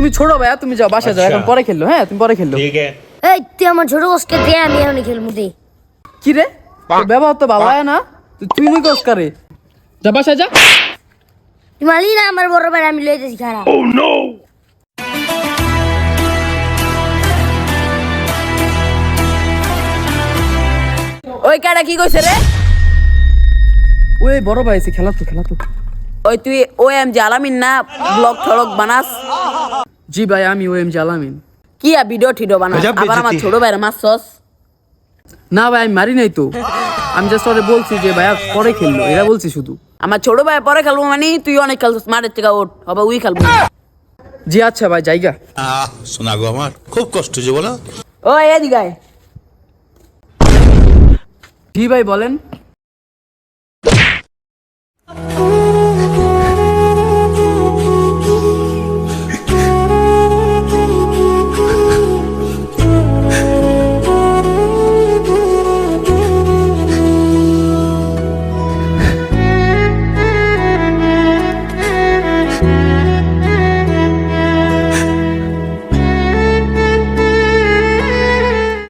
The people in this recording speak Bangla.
তুমি ছোট ভাইয়া, তুমি যাও বাসা যাও, এখন পরে খেললো। হ্যাঁ তুমি পরে খেললো। এই তুই আমার ছোট গোসকে দে, আমি এখন খেলবো দে। কি রে তোর ব্যবহার তো ভালো হয় না, তুই মুই কস করে যা বাসা যা। তুই মালি না আমার বড় ভাই, আমি লই যাচ্ছি খারাপ। ওই কাটা কি কইছে রে? ওই বড় ভাই এসে খেলা তো। ওই তুই OMG আলামিন না ব্লগ ঠড়ক বানাস? জি ভাই আমি OMG আলামিন। কি ভিডিও ঠিডো বানাস? আবার আমার ছোট ভাইয়ের মারছস? না ভাই আমি মারি নাই তো, আমি জাস্ট ওরে বলছি যে ভাইয়া পরে খেললো, এরা বলছি শুধু। আমার ছোট ভাই পরে খেলবো মানে তুই অনেক খেলছিস, মাঠের থেকে ওঠ হবে উই খেলবো। জি আচ্ছা ভাই জায়গা। শোনা গো আমার খুব কষ্ট যে বলো। ওই এদিকে আয়। জি ভাই বলেন।